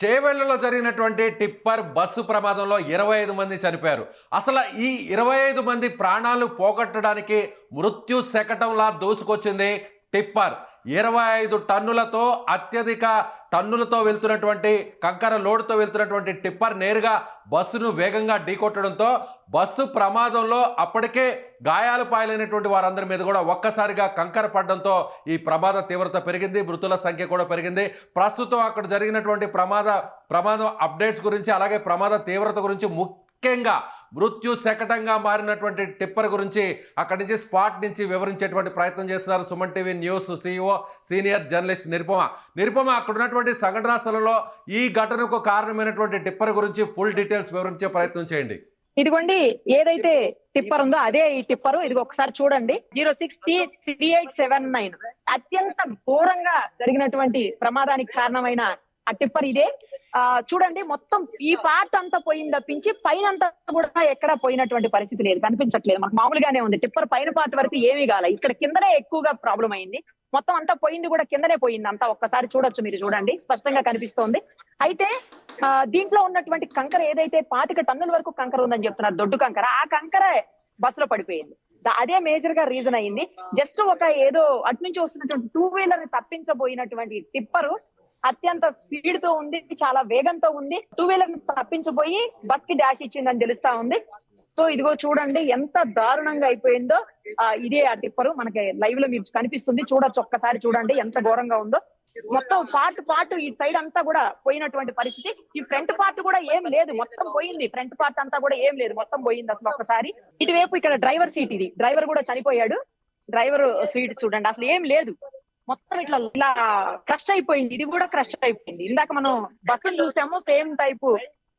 చేవెళ్లలో జరిగినటువంటి tipper bus ప్రమాదంలో 25 మంది చనిపోయారు. అసలు ఈ 25 మంది ప్రాణాలు పోగొట్టడానికి మృత్యు శకటంలా దూసుకొచ్చింది టిప్పర్. 25 టన్నులతో అత్యధిక టన్నులతో వెళ్తున్నటువంటి కంకర లోడుతో వెళ్తున్నటువంటి టిప్పర్ నేరుగా బస్సును వేగంగా ఢీకొట్టడంతో బస్సు ప్రమాదంలో అప్పటికే గాయాలు పాలైనటువంటి వారందరి మీద కూడా ఒక్కసారిగా కంకర పడడంతో ఈ ప్రమాద తీవ్రత పెరిగింది, మృతుల సంఖ్య కూడా పెరిగింది. ప్రస్తుతం అక్కడ జరిగినటువంటి ప్రమాదం అప్డేట్స్ గురించి, అలాగే ప్రమాద తీవ్రత గురించి, ముఖ్యంగా మృత్యు శకటంగా మారినటువంటి టిప్పర్ గురించి అక్కడి నుంచి స్పాట్ నుంచి వివరించేటువంటి ప్రయత్నం చేస్తున్నారు Suman TV news CEO senior journalist Nirupama అక్కడ ఉన్నటువంటి సంఘటనా స్థలంలో ఈ ఘటనకు కారణమైనటువంటి టిప్పర్ గురించి ఫుల్ డీటెయిల్స్ వివరించే ప్రయత్నం చేయండి. ఇదిగోండి, ఏదైతే టిప్పర్ ఉందో అదే ఈ టిప్పర్. ఇది ఒకసారి చూడండి, 06T3879 అత్యంత ఘోరంగా జరిగినటువంటి ప్రమాదానికి కారణమైన ఆ టిప్పర్ ఇదే. చూడండి, మొత్తం ఈ పార్ట్ అంతా పోయింది తప్పించి పైన అంతా కూడా ఎక్కడ పోయినటువంటి పరిస్థితి లేదు, కనిపించట్లేదు. మనకు మామూలుగానే ఉంది. టిప్పర్ పైన పార్ట్ వరకు ఏమీ కాలే, ఇక్కడ కిందనే ఎక్కువగా ప్రాబ్లం అయింది. మొత్తం అంతా పోయింది కూడా కిందనే పోయింది అంతా. ఒక్కసారి చూడొచ్చు, మీరు చూడండి, స్పష్టంగా కనిపిస్తోంది. అయితే దీంట్లో ఉన్నటువంటి కంకర ఏదైతే 25 టన్నుల వరకు కంకర ఉందని చెప్తున్నారు, దొడ్డు కంకర, ఆ కంకర బస్సులో పడిపోయింది. అదే మేజర్ గా రీజన్ అయింది. జస్ట్ ఒక ఏదో అటు నుంచి వస్తున్నటువంటి 2 వీలర్ ని తప్పించబోయినటువంటి టిప్పరు అత్యంత స్పీడ్ తో ఉంది, చాలా వేగంతో ఉంది. 2 వీలర్ ని తప్పించబోయి బస్ కి డాష్ ఇచ్చిందని తెలుస్తా ఉంది. సో ఇదిగో చూడండి ఎంత దారుణంగా అయిపోయిందో. ఇదే ఆ టిప్పరు మనకి లైవ్ లో మీరు కనిపిస్తుంది, చూడొచ్చు. ఒక్కసారి చూడండి ఎంత ఘోరంగా ఉందో. మొత్తం పార్ట్ ఈ సైడ్ అంతా కూడా పోయినటువంటి పరిస్థితి. ఈ ఫ్రంట్ పార్ట్ కూడా ఏం లేదు, మొత్తం పోయింది. ఫ్రంట్ పార్ట్ అంతా కూడా ఏం లేదు, మొత్తం పోయింది అసలు. ఒక్కసారి ఇటువైపు ఇక్కడ డ్రైవర్ సీట్, ఇది డ్రైవర్ కూడా చనిపోయాడు. డ్రైవర్ సీట్ చూడండి, అసలు ఏం లేదు, మొత్తం ఇలా క్రష్ అయిపోయింది. ఇది కూడా క్రష్ అయిపోయింది. ఇందాక మనం బస్సును చూసాము, సేమ్ టైపు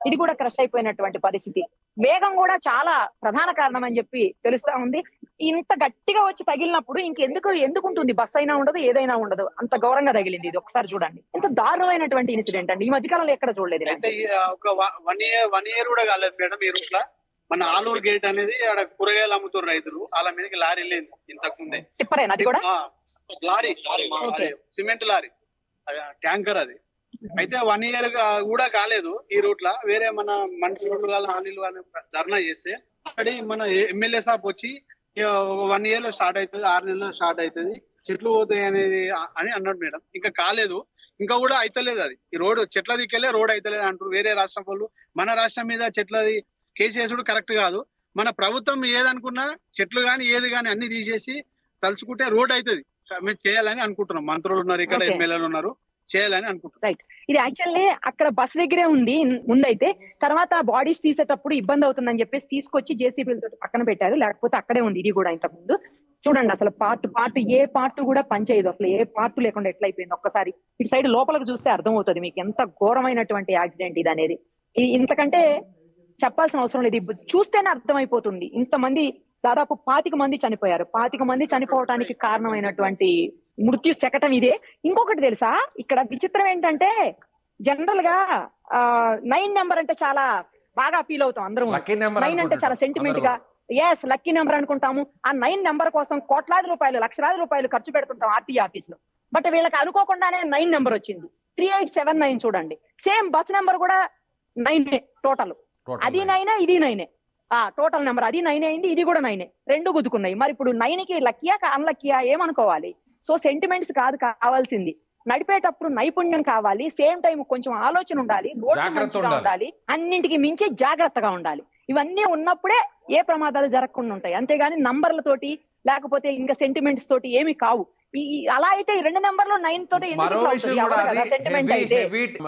ఇది కూడా క్రష్ అయిపోయినటువంటి పరిస్థితి. వేగం కూడా చాలా ప్రధాన కారణం అని చెప్పి తెలుస్తా ఉంది. ఇంత గట్టిగా వచ్చి తగిలినప్పుడు ఎందుకు ఉంటుంది, బస్ అయినా ఉండదు, ఏదైనా ఉండదు, అంత ఘోరంగా తగిలింది. ఇది ఒకసారి చూడండి, ఎంత దారుణమైనటువంటి ఇన్సిడెంట్ అండి. ఈ మధ్యకాలంలో ఎక్కడ చూడలేదు. ఒక వన్ ఇయర్ కూడా కాలేదు మేడం. ఈ రూట్ లో మన ఆలూరు గేట్ అనేది ఆడ కూరగాయలు అమ్ముతారు రైతులు, వాళ్ళ మీదకి లారీ లేదు ఇంతకు ముందే. టిప్పరేనా అది కూడా? లారీ, సిమెంట్ లారీ, ట్యాంకర్ అది. అయితే 1 ఇయర్ కూడా కాలేదు ఈ రూట్ లా. వేరే మన మనుషులు హాలీలు ధర్నా చేస్తే అక్కడి మన ఎమ్మెల్యే సాబ్ వచ్చి 1 ఇయర్ లో స్టార్ట్ అవుతుంది, 6 నెలల్లో స్టార్ట్ అవుతుంది, చెట్లు పోతాయి అనేది అని అన్నాడు మేడం. ఇంకా కాలేదు, ఇంకా కూడా అయితలేదు. అది ఈ రోడ్ చెట్ల దిక్కెళ్ళే రోడ్ అయితలేదు అంటారు వేరే రాష్ట్రం వాళ్ళు. మన రాష్ట్రం మీద చెట్లది కేసు చేసుడు కరెక్ట్ కాదు. మన ప్రభుత్వం ఏదనుకున్నా చెట్లు గాని ఏది గాని అన్ని తీసేసి తలుచుకుంటే రోడ్ అవుతుంది. మేము చేయాలని అనుకుంటున్నాం. మంత్రులు ఉన్నారు ఇక్కడ, ఎమ్మెల్యేలు ఉన్నారు, చేయాలని అనుకుంటున్నాం. రైట్. ఇది యాక్చువల్లీ అక్కడ బస్ దగ్గరే ఉంది ముందైతే. తర్వాత బాడీస్ తీసేటప్పుడు ఇబ్బంది అవుతుందని చెప్పేసి తీసుకొచ్చి జేసీబీలతో పక్కన పెట్టారు, లేకపోతే అక్కడే ఉంది ఇది కూడా ఇంతకు ముందు. చూడండి అసలు పార్ట్ ఏ పార్ట్ కూడా పనిచేయదు, అసలు ఏ పార్ట్ లేకుండా ఎట్లయిపోయింది. ఒక్కసారి ఇటు సైడ్ లోపలికి చూస్తే అర్థమవుతుంది మీకు ఎంత ఘోరమైనటువంటి యాక్సిడెంట్ ఇది అనేది. ఇంతకంటే చెప్పాల్సిన అవసరం లేదు, చూస్తేనే అర్థమైపోతుంది. ఇంతమంది, దాదాపు 25 మంది చనిపోయారు. 25 మంది చనిపోవటానికి కారణమైనటువంటి మృత్యు శకటం ఇదే. ఇంకొకటి తెలుసా, ఇక్కడ విచిత్రం ఏంటంటే జనరల్ గా 9 నెంబర్ అంటే చాలా బాగా ఫీల్ అవుతాం అందరం. 9 అంటే చాలా సెంటిమెంట్ గా, ఎస్ లక్కీ నెంబర్ అనుకుంటాము. ఆ 9 నెంబర్ కోసం కోట్లాది రూపాయలు, లక్షలాది రూపాయలు ఖర్చు పెడుతుంటాం ఆర్టీఏ ఆఫీస్ లో. బట్ వీళ్ళకి అనుకోకుండానే 9 నెంబర్ వచ్చింది. 3879 చూడండి, సేమ్ బస్ నెంబర్ కూడా 9 టోటల్. అది 9 ఇది 9 టోటల్ నెంబర్. అది 9 అయింది, ఇది కూడా 9, రెండు గుద్దుకున్నాయి. మరి ఇప్పుడు 9 కి లక్కీయా అన్లక్కీయా ఏమనుకోవాలి? సో సెంటిమెంట్స్ కాదు కావాల్సింది, నడిపేటప్పుడు నైపుణ్యం కావాలి, సేమ్ టైం కొంచెం ఆలోచన ఉండాలి, ఉండాలి, అన్నింటికి మించి జాగ్రత్తగా ఉండాలి. ఇవన్నీ ఉన్నప్పుడే ఏ ప్రమాదాలు జరగకుండా ఉంటాయి. అంతేగాని నంబర్లతోటి లేకపోతే ఇంకా సెంటిమెంట్స్ తోటి ఏమి కావు. అలా అయితే 2 నెంబర్లు 9 తోటి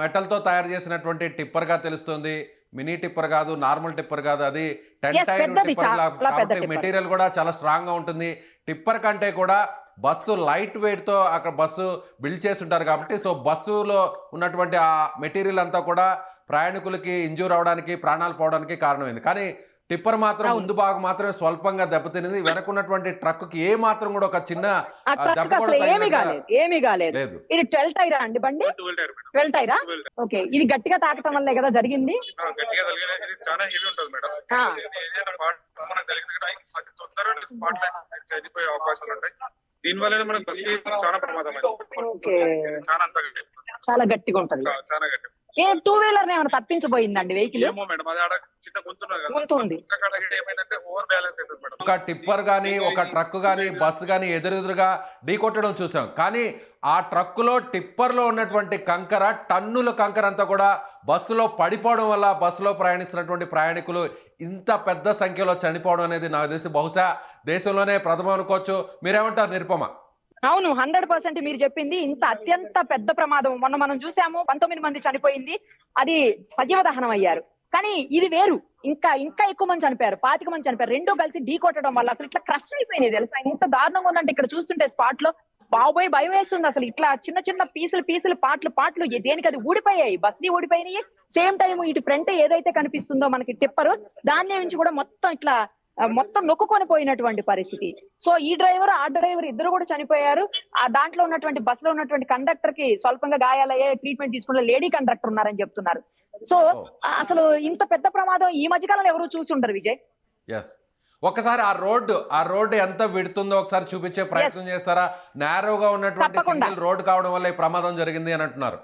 మెటల్ తో తయారు చేసినటువంటి టిప్పర్ గా తెలుస్తుంది. మినీ టిప్పర్ కాదు, నార్మల్ టిప్పర్ కాదు, అది 10 టైర్ టిప్పర్. మెటీరియల్ కూడా చాలా స్ట్రాంగ్ గా ఉంటుంది. టిప్పర్ కంటే కూడా బస్సు లైట్ వెయిట్ తో అక్కడ బస్సు బిల్డ్ చేసి ఉంటారు కాబట్టి, సో బస్సులో ఉన్నటువంటి ఆ మెటీరియల్ అంతా కూడా ప్రయాణికులకి ఇంజూర్ అవడానికి, ప్రాణాలు పోవడానికి కారణమైంది. కానీ టిప్పర్ మాత్రం ముందు భాగం మాత్రమే స్వల్పంగా దెబ్బతినింది. వెనకున్నటువంటి ట్రక్ కి ఏ మాత్రం కూడా ఒక చిన్న ఏమీ కాలేదు. ఇది 12 టైరా అండి బండి? 12 టైరా? ఓకే. ఇది గట్టిగా తాకటం వల్లే కదా జరిగింది. చనిపోయే అవకాశాలు ఉంటాయి. దీని వల్ల మనకు బస్ చాలా ప్రమాదం, చాలా గట్టిగా ఉంటుంది. చాలా గట్టి. ఏ టూ వీలర్ ఏమైనా తప్పించబోయిందండి వెహికల్? ఏమో మేడం, అది ఆడ చిన్న గుంతున్నది కదా, గుంతుంది. గుంత కాడ ఏమైందంటే ఓవర్ బ్యాలెన్స్ అవుతుంది మేడం. ఒక టిప్పర్ కానీ ఒక ట్రక్ కానీ బస్సు కానీ ఎదురెదురుగా ఢీకొట్టడం చూసాం. కానీ ఆ ట్రక్కులో టిప్పర్లో ఉన్నటువంటి కంకర, టన్నుల కంకర అంతా కూడా బస్సులో పడిపోవడం వల్ల బస్సులో ప్రయాణిస్తున్నటువంటి ప్రయాణికులు ఇంత పెద్ద సంఖ్యలో చనిపోవడం అనేది నాకు తెలిసి బహుశా దేశంలోనే ప్రథమం అనుకోవచ్చు. మీరేమంటారు నిరుపమ? అవును, 100% మీరు చెప్పింది. ఇంత అత్యంత పెద్ద ప్రమాదం మొన్న మనం చూసాము, 19 మంది చనిపోయింది, అది సజీవ దహనం అయ్యారు. కానీ ఇది వేరు, ఇంకా ఎక్కువ మంది చనిపోయారు, 25 మంది చనిపోయారు. రెండూ కలిసి ఢీ కొట్టడం వల్ల అసలు ఇట్లా క్రష్ అయిపోయినాయి తెలుసా. ఇంత దారుణంగా ఉందంటే ఇక్కడ చూస్తుంటే స్పాట్ లో బాబోయ్ భయం వేస్తుంది. అసలు ఇట్లా చిన్న చిన్న పీసులు పాటలు దేనికి అది ఊడిపోయాయి, బస్సులు ఊడిపోయినాయి. సేమ్ టైం ఇటు ఫ్రంట్ ఏదైతే కనిపిస్తుందో మనకి టిప్పర్, దాని నుంచి కూడా మొత్తం ఇట్లా మొత్తం నొక్కుకొని పోయినటువంటి పరిస్థితి. సో ఈ డ్రైవర్ ఆ డ్రైవర్ ఇద్దరు కూడా చనిపోయారు. ఆ దాంట్లో ఉన్నటువంటి బస్సులో ఉన్నటువంటి కండక్టర్ కి స్వల్పంగా గాయాలయ్యే, ట్రీట్మెంట్ తీసుకున్న లేడీ కండక్టర్ ఉన్నారని చెప్తున్నారు. సో అసలు ఇంత పెద్ద ప్రమాదం ఈ మధ్యకాలంలో ఎవరు చూసి ఉండరు విజయ్. ఎస్, ఒకసారి ఆ రోడ్డు ఎంత విడుతుందో ఒకసారి చూపించే ప్రయత్నం చేస్తారా? నేరోగా ఉన్నటువంటి సింగిల్ రోడ్ కావడం వల్ల ఈ ప్రమాదం జరిగింది అని అంటున్నారు.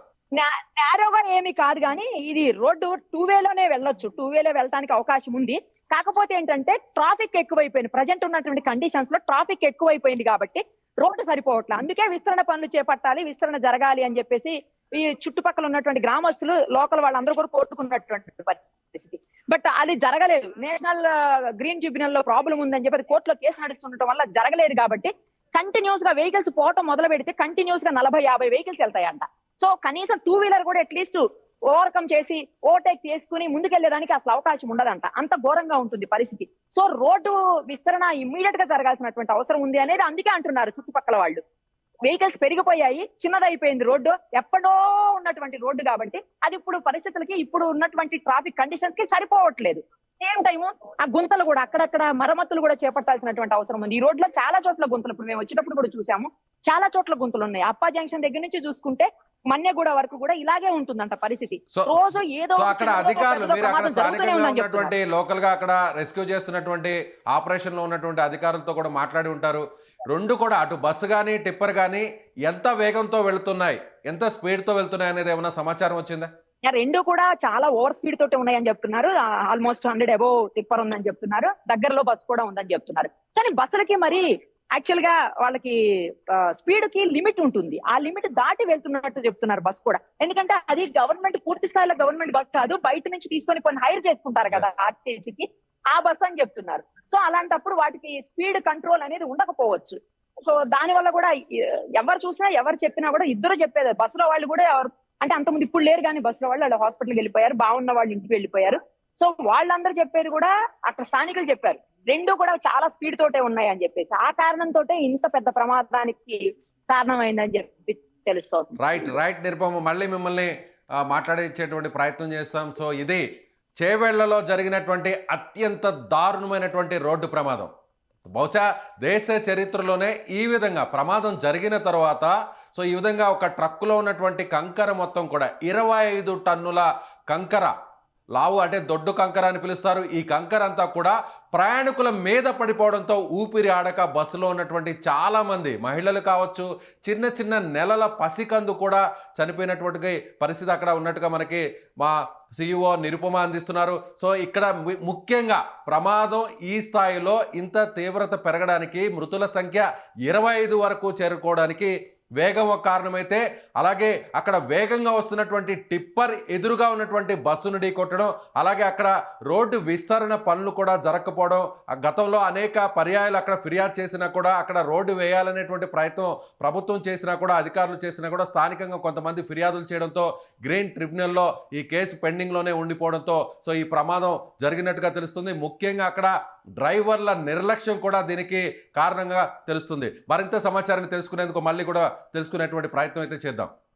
నేరోగా ఏమి కాదు, కానీ ఇది రోడ్డు 2 వేలోనే వెళ్ళొచ్చు, 2 వేలో వెళ్ళడానికి అవకాశం ఉంది. కాకపోతే ఏంటంటే ట్రాఫిక్ ఎక్కువైపోయింది, ప్రజెంట్ ఉన్నటువంటి కండిషన్స్ లో ట్రాఫిక్ ఎక్కువైపోయింది కాబట్టి రోడ్డు సరిపోవట్లేదు. అందుకే విస్తరణ పనులు చేపట్టాలి, విస్తరణ జరగాలి అని చెప్పేసి ఈ చుట్టుపక్కల ఉన్నటువంటి గ్రామస్తులు, లోకల్ వాళ్ళందరూ కూడా కోరుకున్నటువంటి పరిస్థితి. బట్ అది జరగలేదు. నేషనల్ గ్రీన్ ట్రిబ్యునల్ లో ప్రాబ్లం ఉందని చెప్పి కోర్టులో కేసు నడుస్తుండటం వల్ల జరగలేదు. కాబట్టి కంటిన్యూస్ గా వెహికల్స్ పోవటం మొదలు పెడితే కంటిన్యూస్ గా 40-50 వెహికల్స్ వెళ్తాయంట. సో కనీసం 2 వీలర్ కూడా అట్లీస్ట్ ఓవర్కమ్ చేసి ఓవర్టేక్ చేసుకుని ముందుకెళ్లేదానికి అసలు అవకాశం ఉండదంట. అంత ఘోరంగా ఉంటుంది పరిస్థితి. సో రోడ్డు విస్తరణ ఇమ్మీడియట్ గా జరగాల్సినటువంటి అవసరం ఉంది అనేది అందుకే అంటున్నారు చుట్టుపక్కల వాళ్ళు. వెహికల్స్ పెరిగిపోయాయి, చిన్నదైపోయింది రోడ్డు, ఎప్పుడో ఉన్నటువంటి రోడ్డు కాబట్టి అది ఇప్పుడు పరిస్థితులకి, ఇప్పుడు ఉన్నటువంటి ట్రాఫిక్ కండిషన్స్ కి సరిపోవట్లేదు. సేమ్ టైము ఆ గుంతలు కూడా అక్కడక్కడ మరమ్మతులు కూడా చేపట్టాల్సినటువంటి అవసరం ఉంది. ఈ రోడ్లో చాలా చోట్ల గుంతలు, ఇప్పుడు మేము వచ్చేటప్పుడు కూడా చూసాము, చాలా చోట్ల గుంతలు ఉన్నాయి. అప్పా జంక్షన్ దగ్గర నుంచి చూసుకుంటే మన్యగూడ వరకు కూడా ఇలాగే ఉంటుందంట పరిస్థితి. రోజు ఏదో అక్కడ అధికారులు, మీరు అక్కడ స్థానికంగా ఉన్నటువంటి లోకల్ గా అక్కడ రెస్క్యూ చేస్తున్నటువంటి ఆపరేషన్ లో ఉన్నటువంటి అధికారులతో కూడా మాట్లాడి ఉంటారు. రెండు కూడా అటు బస్సు కానీ టిప్పర్ కానీ ఎంత వేగంతో వెళుతున్నాయి, ఎంత స్పీడ్ తో వెళ్తున్నాయి అనేది ఏమైనా సమాచారం వచ్చిందా? రెండు కూడా చాలా ఓవర్ స్పీడ్ తోటి ఉన్నాయని చెప్తున్నారు. ఆల్మోస్ట్ 100 అబోవ్ టిప్పర్ ఉందని చెప్తున్నారు, దగ్గరలో బస్సు కూడా ఉందని చెప్తున్నారు. కానీ బస్సులకి మరి యాక్చువల్ గా వాళ్ళకి స్పీడ్ కి లిమిట్ ఉంటుంది, ఆ లిమిట్ దాటి వెళ్తున్నట్టు చెప్తున్నారు బస్ కూడా. ఎందుకంటే అది గవర్నమెంట్, పూర్తి స్థాయిలో గవర్నమెంట్ బస్ కాదు, బయట నుంచి తీసుకొని కొన్ని హైర్ చేసుకుంటారు కదా ఆర్టీసీకి, ఆ బస్ అని చెప్తున్నారు. సో అలాంటప్పుడు వాటికి స్పీడ్ కంట్రోల్ అనేది ఉండకపోవచ్చు. సో దాని వల్ల కూడా ఎవరు చూసినా ఎవరు చెప్పినా కూడా ఇద్దరు చెప్పేది, బస్సులో వాళ్ళు కూడా ఎవరు అంటే అంతకుముందు ఇప్పుడు లేరు, కానీ బస్సులో వాళ్ళు హాస్పిటల్కి వెళ్ళిపోయారు, బాగున్న వాళ్ళు ఇంటికి వెళ్ళిపోయారు. సో వాళ్ళందరూ చెప్పేది కూడా అక్కడ స్థానికులు చెప్పారు, రెండు కూడా చాలా స్పీడ్ తోటే ఉన్నాయి అని చెప్పేసి. ఆ కారణంతో ఇంత పెద్ద ప్రమాదానికి కారణమైందని చెప్పి తెలుస్తోంది. రైట్ నిరుపమ, మళ్ళీ మిమ్మల్ని మాట్లాడించేటువంటి ప్రయత్నం చేస్తాం. సో ఇది చేవెళ్లలో జరిగినటువంటి అత్యంత దారుణమైనటువంటి రోడ్డు ప్రమాదం. బహుశా దేశ చరిత్రలోనే ఈ విధంగా ప్రమాదం జరిగిన తర్వాత సో ఈ విధంగా ఒక ట్రక్కులో ఉన్నటువంటి కంకర మొత్తం కూడా 25 టన్నుల కంకర, లావు అంటే దొడ్డు కంకర అని పిలుస్తారు, ఈ కంకర అంతా కూడా ప్రయాణికుల మీద పడిపోవడంతో ఊపిరి ఆడక బస్సులో ఉన్నటువంటి చాలామంది మహిళలు కావచ్చు, చిన్న చిన్న నెలల పసికందు కూడా చనిపోయినటువంటి పరిస్థితి అక్కడ ఉన్నట్టుగా మనకి మా CEO నిరుపమ అందిస్తున్నారు. సో ఇక్కడ ముఖ్యంగా ప్రమాదం ఈ స్థాయిలో ఇంత తీవ్రత పెరగడానికి, మృతుల సంఖ్య 25 వరకు చేరుకోవడానికి వేగం ఒక కారణమైతే, అలాగే అక్కడ వేగంగా వస్తున్నటువంటి టిప్పర్ ఎదురుగా ఉన్నటువంటి బస్సును ఢీకొట్టడం, అలాగే అక్కడ రోడ్డు విస్తరణ పనులు కూడా జరగకపోవడం, గతంలో అనేక పర్యాయాలు అక్కడ ఫిర్యాదు చేసినా కూడా, అక్కడ రోడ్డు వేయాలనేటువంటి ప్రయత్నం ప్రభుత్వం చేసినా కూడా, అధికారులు చేసినా కూడా స్థానికంగా కొంతమంది ఫిర్యాదులు చేయడంతో గ్రీన్ ట్రిబ్యునల్లో ఈ కేసు పెండింగ్లోనే ఉండిపోవడంతో సో ఈ ప్రమాదం జరిగినట్టుగా తెలుస్తుంది. ముఖ్యంగా అక్కడ డ్రైవర్ల నిర్లక్ష్యం కూడా దీనికి కారణంగా తెలుస్తుంది. మరింత సమాచారాన్ని తెలుసుకునేందుకు మళ్ళీ కూడా తెలుసుకునేటువంటి ప్రయత్నం అయితే చేద్దాం.